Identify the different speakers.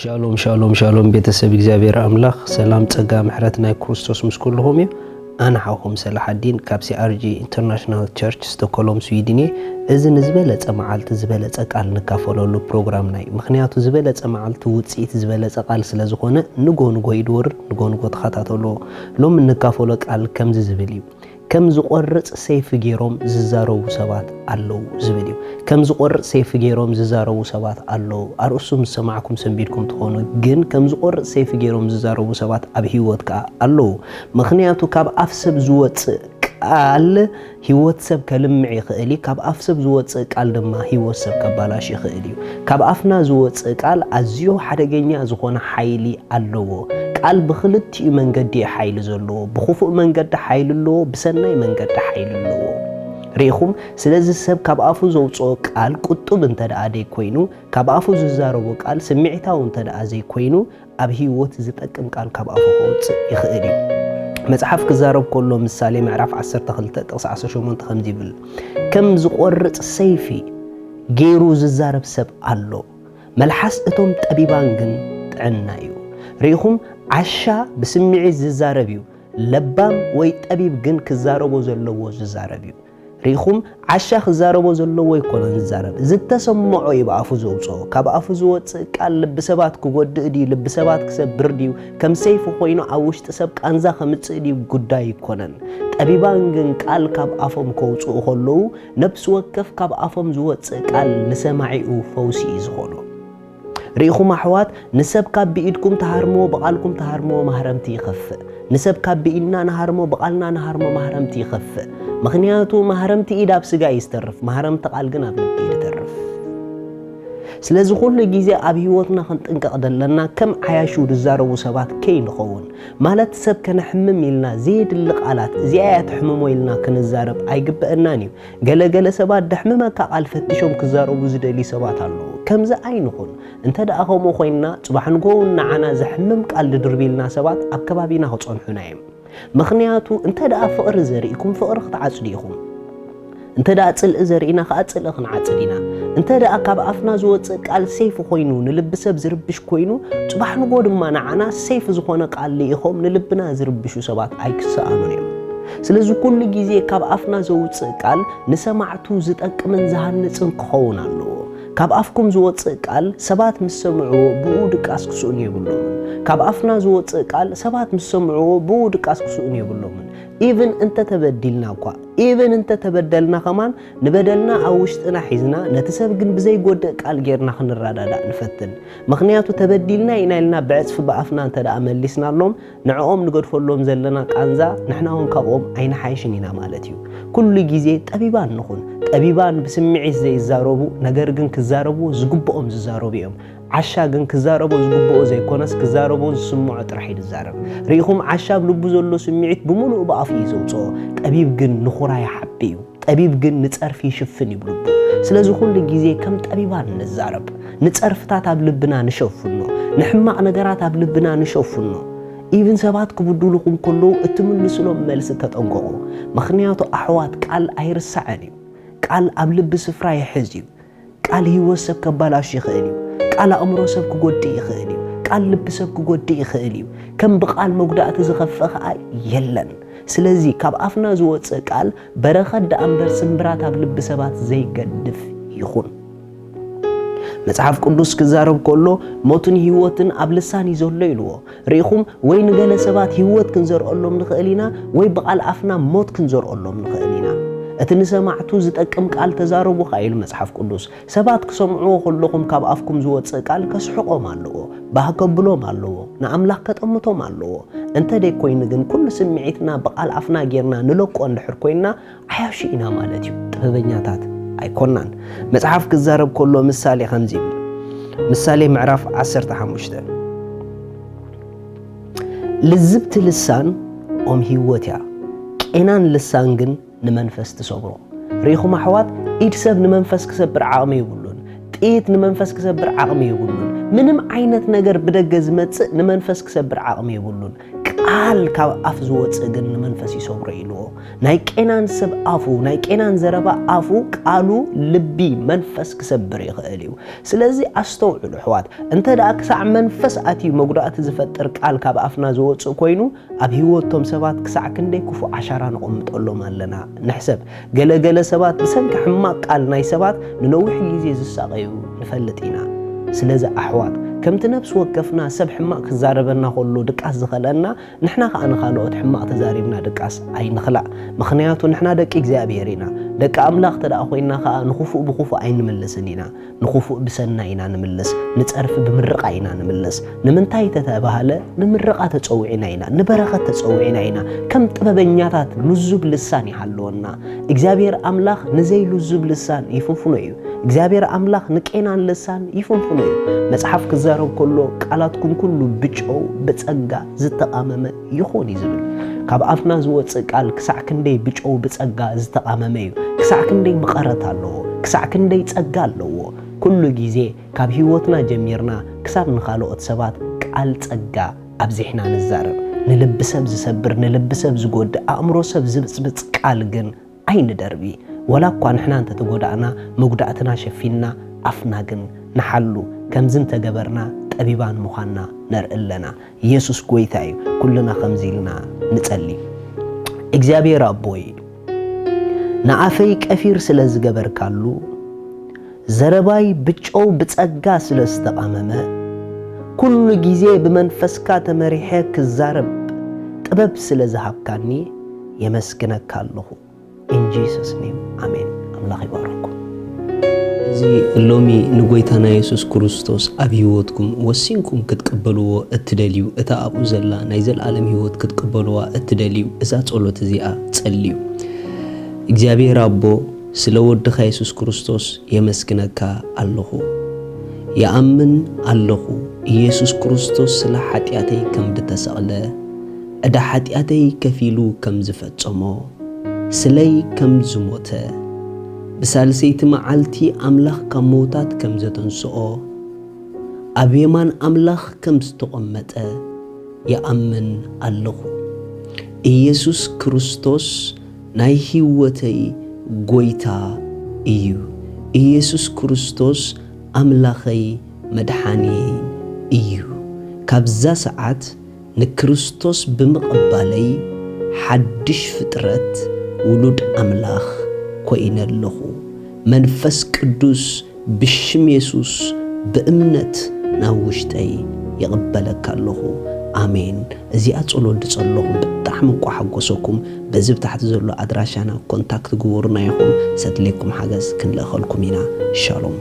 Speaker 1: ሻሎም ሻሎም ሻሎም ቤተሰብ እግዚአብሔር አምላክ ሰላም ጸጋ ምሕረት ናይ ክርስቶስ ምስኩልሁም አና ሓኹም ሰላሐዲን ካብ ሲአርጂ ኢንተርናሽናል ቸርች ስቶክሆልም ስዊድን እዚ ንዝበለጸ መዓልቲ ዝበለጸ ቃል ንካፈለሉ ፕሮግራም ናይ ምክንያቱ ዝበለጸ መዓልቲ ውጽኢት ዝበለጸ ቃል ስለዝኾነ ንጎንጎ ይድወር ንጎንጎ ተኸታተሎ ሎም ንካፈሎ ቃል ከምዚ ዝብል እዩ كم زقرص سيف جيروم ززارو سبات الله زبديو كم زقرص سيف جيروم ززارو سبات الله ارسم سمعكم سنبيدكم تخونو جن كم زقرص سيف جيروم ززارو سبات اب هيوتك الله مخنياتو كاب افسب زوت قال هيوت سب كلمعي خالي كاب افسب زوت قال دما هيوت سب كبالاش خالي كاب افنا زوت قال ازيو حدغنيا زخونه حيلي الله قال بخلتي منقد حيل زلو بخفوق منقد حيل له بسناي منقد حيل له ريخم سلازي سب كاب افو زوصو قال قطب انت دادي كوينو كاب افو ززارو قال سمعيتاو انت دازي كوينو اب هيوت زتقم قال كاب افو خوص يخدي مصحف كزارب كله مثالي معرف 10 تخلت تقص 18 خمدي بل كم زقرص سيفي غيرو ززارب سب الله ملحس اتم طبيبان كن طعنايو ريخم عشا بسمعي ززاربيو لبام وي طبيب كن كزاربو زلو ززاربيو ريخم عشا خزاربو زلو يكون ززارب زتسمعو يبافو زوصو كابافو زوص قال لبسبات كوددي لبسبات كسبرديو كم سيف خوينو اوشت سب قانزا خمصدي غداي يكونن طبيبان كن قال كابافم كوصو خلو نفس وكف كابافم زوص قال لسماعيو فوسي زخونو ريخم احوات نسب كاب بيدكم تهارمو بقالكم تهارمو مهرمتي يخف نسب كاب بيدنا نهارمو بقالنا نهارمو مهرمتي يخف مخنياتو مهرمتي ايداب سغا يسترف مهرمت قال غنا بلبي يترف ስለዚ ሁሉ ጊዜ ኣብ ህይወትና ክንጥንቀቕ ደለና ከም ዓያሹ ዝዛረቡ ሰባት ከይንኸውን ማለት ሰብ ከነሕምም ኢልና ዘይድል ቃላት እዚኣያት ሕመሞ ኢልና ክንዛረብ ኣይግበአናን እዩ ገለገለ ሰባት ደሕመመካ ቃል ፈትሾም ክዛረቡ ዝደሊ ሰባት ኣለዉ ከምዚ ኣይንኹን እንተ ደኣ ከምኡ ኮይንና ጽባሕንጎ ንዓና ዘሕምም ቃል ድርቢልና ሰባት ኣብ ከባቢና ክጸንሑና እዮም ምክንያቱ እንተ ደኣ ፍቅሪ ዘርእይኩም ፍቅሪ ክትዓጽዱ ኢኹም انت دا اصل ازرينا خاصل خنعصدينا انت دا كاب افنا زوص قال سيف خوينو نلبسب زربش كوينو صباح نغو دما نعنا سيف زخونه قال ليهم نلبنا زربشو سبات ايكسانونيم ስለዚ ኩሉ ጊዜ ካብ አፍና ዘውጽ ቃል ንሰማዕቱ ዝጠቅምን ዝሃንጽን ክኸውን ኣለዎ ካብ አፍኩም ዝወጽ ቃል ሰባት ምስሰምዑ ብኡድቃስ ክሱን ይብሎም ካብ አፍና ዝወጽ ቃል ሰባት ምስሰምዑ ብኡድቃስ ክሱን ይብሎም even انت تبدلنا اكو even انت تبدلنا كمان نبدلنا اوشتنا حيزنا نتسب ግን بزي ጎደ ቃል ጌርና ክንራዳዳ ንፈትን ምክንያቱ ተበዲልና ኢናልና بعصف በአፍና እንተ ዳ መልስናሎም ንዓኦም ንገድፈሎም ዘለና ቃንዛ ንሕናውን ካብኦም አይና ሓይሽኒና ማለት እዩ ኩሉ ጊዜ ጠቢባን ንኹን ጠቢባን በስምዒት ዘይዛረቡ ነገር ግን ክዛረቡ ዝግበኦም ዝዛረቡ እዮም عشا ግን ክዛረቡ ዝግበኦ ዘይኮነስ ክዛረቡ ዝስምዑ ጥራሕ ይዛረብ ሪኹም عشا ብልቡ ዘሎ ስምዒት ብሙሉእ በአፍ ይዘውጾ ጠቢብ ግን ንኹራ ይሐብዩ ጠቢብ ግን ንጸርፍ ይሽፍን ይብልቡ ስለዚ ሁሉ ጊዜ ከም ጠቢባን ንዛረብ ንጸርፍታት ኣብ ልብና ንሸፍኖ ንሕማቅ ነገራት ኣብ ልብና ንሸፍኖ ኢቭን ሰባት ክብድሉኩም ኩሉ እትምልስሎም መልስ ተጠንቀቁ ምክንያቱ አሕዋት ቃል አይርሳዕን ቃል ኣብ ልብ ስፍራ ይሕዝ ቃል ህይወት ከባላሽ ይኽእል ቃል አእምሮ ሰብ ክጎድ ይኽእል ቃል ልብ ሰብ ክጎድ ይኽእል ከም በቃል መጉዳእት ዝኸፈኸ የለን ስለዚ ካብ አፍና ዝወጽ ቃል በረኸት ዳንበር ስምብራት ኣብ ልብ ሰባት ዘይገድፍ ይኹን መጽሐፍ ቅዱስ ክዛረብ ከሎ ሞትን ህይወትን ኣብ ልሳን ይዘሎ ይልዎ ሪኹም ወይ ንገለ ሰባት ህይወት ክንዘርኦሎም ንኽእሊና ወይ በቃል አፍና ሞት ክንዘርኦሎም ንኽእሊና እትንሰማዕቱ ዝጠቅም ቃል ተዛረቡ ኻይል መጽሐፍ ቅዱስ ሰባት ክሰምዑ ሁሉኩም ካብ አፍኩም ዝወጽ ቃል ከስሕቆም ኣለዎ ባህከብሎም ኣለዎ ንአምላክ ከጠምቶም ኣለዎ እንተ ደይ ኮይን ግን ኩሉ ስምዒትና በቃል አፍና ጌርና ንለቆ እንድሕር ኮይና ዓያሽኢና ማለት እዩ ጥበበኛታት ኣይኮናን መጽሐፍ ክዛረብ ከሎ ምሳሌ ከምዚ ምሳሌ ምዕራፍ 15 ልዝብት ልሳን ኦም ህይወት ያ ቄናን ልሳን ግን ንመንፈስ ተሰብሮ ሪኹም አሕዋት ኢድ ሰብ ንመንፈስ ክሰብር ዓቕሚ ይብሉን ጥይት ንመንፈስ ክሰብር ዓቕሚ ይብሉን ምንም ዓይነት ነገር ብደገ ዝመጽእ ንመንፈስ ክሰብር ዓቕሚ ይብሉን ቃል ካብ ኣፍ ዝወፅእ ግን መንፈስ ይሰብሮ ኢልዎ ናይ ቄናን ሰብ ኣፉ ናይ ቄናን ዘረባ ኣፉ ቃሉ ልቢ መንፈስ ክሰብር ይኽእል እዩ ስለዚ ኣስተውዕሉ ሕዋት እንተ ደኣ ክሳዕ መንፈስ ኣትዩ መጉዳእቲ ዝፈጥር ቃል ካብ ኣፍና ዝወፅእ ኮይኑ ኣብ ህይወቶም ሰባት ክሳዕ ክንደይ ክፉእ ዓሻራ ንቕምጠሎም ኣለና ንሕሰብ ገለገለ ሰባት ብሰንኪ ሕማቅ ቃል ናይ ሰባት ንነዊሕ ግዜ ዝሳቀዩ ንፈልጥ ኢና ስለዚ ኣሕዋት ከምቲ ነፍስ ወከፍና ሰብ ሕማቅ ክዛረበና ከሎ ድቃስ ዝኸለና ንሕና ከዓ ንኻልኦት ሕማቅ ተዛሪብና ድቃስ ኣይንኽላእ ምኽንያቱ ንሕና ደቂ እግዚኣብሔር ኢና ደቂ ኣምላኽ ተደኣ ኮይና ከዓ ንኽፉእ ብኽፉእ ኣይንምልስን ኢና ንኽፉእ ብሰናይ ኢና ንምልስ ንፀርፊ ብምርቃ ኢና ንምልስ ንምንታይ ተተባሃለ ንምርቃ ተፀውዒና ኢና ንበረኸት ተፀውዒና ኢና ከም ጥበበኛታት ልዙብ ልሳን ይሃለወና እግዚኣብሔር ኣምላኽ ንዘይ ልዙብ ልሳን ይፍንፍኖ እዩ እግዚአብሔር አምላክ ንቄናን ልሳን ይፍንፍኖ እዩ መጽሐፍ ክዛረብ ከሎ ቃላትኩም ኩሉ ብጨው በጸጋ ዝተቃመመ ይኾን ይዝብል ካብ ኣፍና ዝወፅእ ቃል ክሳዕ ክንደይ ብጨው በጸጋ ዝተቃመመ እዩ ክሳዕ ክንደይ መቐረት ኣለዎ ክሳዕ ክንደይ ጸጋ ኣለዎ ኩሉ ግዜ ካብ ህይወትና ጀሚርና ክሳብ ንኻልኦት ሰባት ቃል ጸጋ ኣብዚሕና ንዛረብ ንልብ ሰብ ዝሰብር ንልብ ሰብ ዝጎድእ ኣእምሮ ሰብ ዝብፅብፅ ቃል ግን ኣይንደርቢ ولا كان إحنا أنت تقولنا مقدعتنا شفينا أفنا جن نحلو كم زنت جبرنا تأبيبان مخنا نرقلنا يسوع كويتاي كلنا خمزيلنا نتسلي إجابي ربوي نعفيك أفير سلز جبر كلو زرباي بتشو بتسجع سلز تقاممه كل جزء بمنفسكات مريحك الزرب تبب سلز حبكني يمسكنك كله In Jesus name, Amen. الله يبارككم. زي اللومي نقويتنا يسوع كريستوس أبيوتكم وسينكم كتقبلوا التدليو أتا أبو زلا نايزل عالم هيوت كتقبلوا التدليو إذا تقولوا تزيئة تسليو. إجابي ربو سلوود دخا يسوع كريستوس يمسكنك الله. يأمن الله يسوع كريستوس سلا حتياتي كم دتسأله أدا حتياتي كفيلو كم زفتمو سلي كم زموته بسالسيت معلتي أملاخ كموتات كم زتنسؤه أبيمان أملاخ كم استقمته يأمن الله إيسوس كريستوس ناي هيوتي غويتا إيو إيسوس كريستوس أملاخي مدحاني إيو كابزا ساعات نكريستوس بمقبالي حدش فترت ولود أملاخ كوين الله منفس قدوس بشم يسوس بأمنت ناوشتي يقبلك الله آمين زي أتصلوا دتصلوا بتحمقوا حقوسكم بزب تحت زلوا أدراشانا كونتاكت جورنا يهم ستليكم حاجز كن لأخلكم هنا شالوم